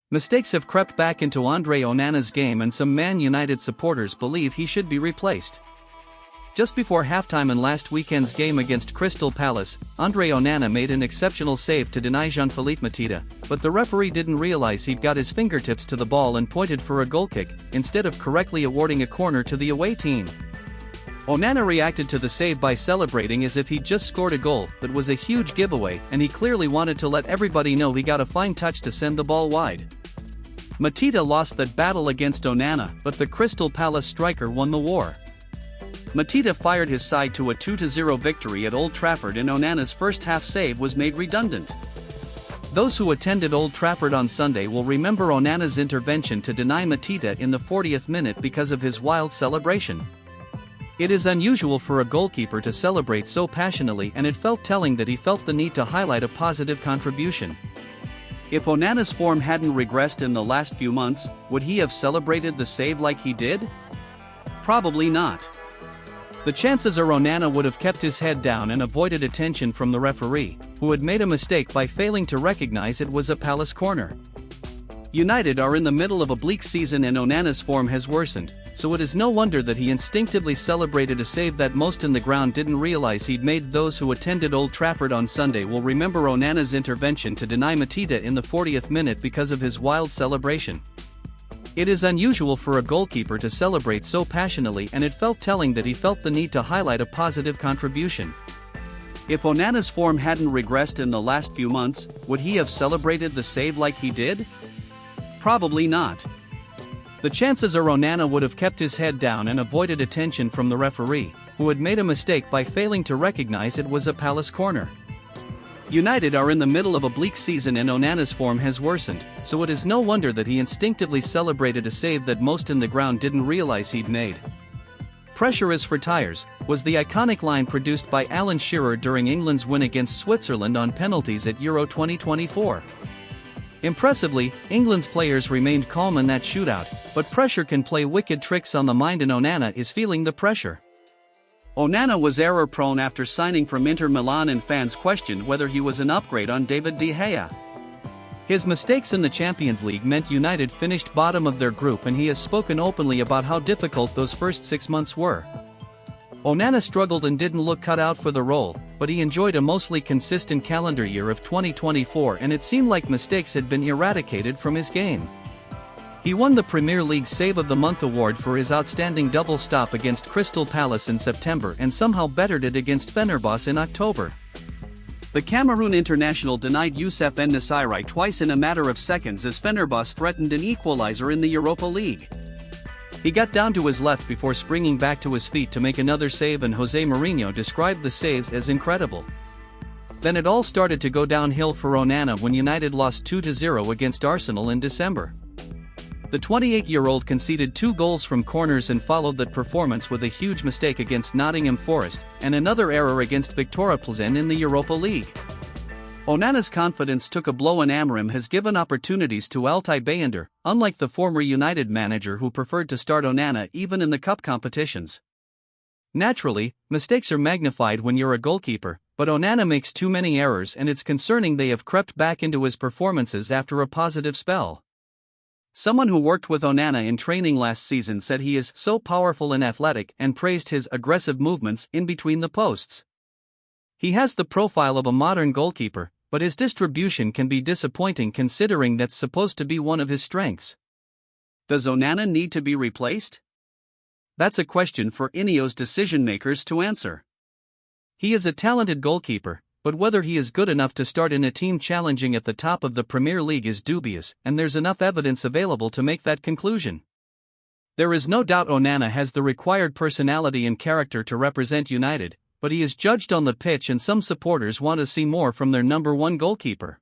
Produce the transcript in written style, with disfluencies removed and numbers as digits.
Mistakes have crept back into Andre Onana's game and some Man United supporters believe he should be replaced. Just before halftime in last weekend's game against Crystal Palace, Andre Onana made an exceptional save to deny Jean-Philippe Mateta, but the referee didn't realize he'd got his fingertips to the ball and pointed for a goal kick, instead of correctly awarding a corner to the away team. Onana reacted to the save by celebrating as if he'd just scored a goal. That was a huge giveaway, and he clearly wanted to let everybody know he got a fine touch to send the ball wide. Mateta lost that battle against Onana, but the Crystal Palace striker won the war. Mateta fired his side to a 2-0 victory at Old Trafford, and Onana's first half save was made redundant. Those who attended Old Trafford on Sunday will remember Onana's intervention to deny Mateta in the 40th minute because of his wild celebration. It is unusual for a goalkeeper to celebrate so passionately, and it felt telling that he felt the need to highlight a positive contribution. If Onana's form hadn't regressed in the last few months, would he have celebrated the save like he did? Probably not. The chances are Onana would have kept his head down and avoided attention from the referee, who had made a mistake by failing to recognize it was a Palace corner. United are in the middle of a bleak season and Onana's form has worsened, so it is no wonder that he instinctively celebrated a save that most in the ground didn't realize he'd made. Those who attended Old Trafford on Sunday will remember Onana's intervention to deny Mateta in the 40th minute because of his wild celebration. It is unusual for a goalkeeper to celebrate so passionately, and it felt telling that he felt the need to highlight a positive contribution. If Onana's form hadn't regressed in the last few months, would he have celebrated the save like he did? Probably not. The chances are Onana would have kept his head down and avoided attention from the referee, who had made a mistake by failing to recognize it was a Palace corner. United are in the middle of a bleak season and Onana's form has worsened, so it is no wonder that he instinctively celebrated a save that most in the ground didn't realize he'd made. "Pressure is for tires" was the iconic line produced by Alan Shearer during England's win against Switzerland on penalties at Euro 2024. Impressively, England's players remained calm in that shootout, but pressure can play wicked tricks on the mind, and Onana is feeling the pressure. Onana was error-prone after signing from Inter Milan, and fans questioned whether he was an upgrade on David De Gea. His mistakes in the Champions League meant United finished bottom of their group, and he has spoken openly about how difficult those first 6 months were. Onana struggled and didn't look cut out for the role, but he enjoyed a mostly consistent calendar year of 2024, and it seemed like mistakes had been eradicated from his game. He won the Premier League Save of the Month award for his outstanding double stop against Crystal Palace in September and somehow bettered it against Fenerbahce in October. The Cameroon international denied Youssef En-Nesyri twice in a matter of seconds as Fenerbahce threatened an equalizer in the Europa League. He got down to his left before springing back to his feet to make another save, and Jose Mourinho described the saves as incredible. Then it all started to go downhill for Onana when United lost 2-0 against Arsenal in December. The 28-year-old conceded 2 goals from corners and followed that performance with a huge mistake against Nottingham Forest, and another error against Victoria Plzen in the Europa League. Onana's confidence took a blow, and Amorim has given opportunities to Altay Bayındır, unlike the former United manager who preferred to start Onana even in the cup competitions. Naturally, mistakes are magnified when you're a goalkeeper, but Onana makes too many errors, and it's concerning they have crept back into his performances after a positive spell. Someone who worked with Onana in training last season said he is so powerful and athletic, and praised his aggressive movements in between the posts. He has the profile of a modern goalkeeper, but his distribution can be disappointing considering that's supposed to be one of his strengths. Does Onana need to be replaced? That's a question for Ineos decision-makers to answer. He is a talented goalkeeper, but whether he is good enough to start in a team challenging at the top of the Premier League is dubious, and there's enough evidence available to make that conclusion. There is no doubt Onana has the required personality and character to represent United, but he is judged on the pitch, and some supporters want to see more from their number one goalkeeper.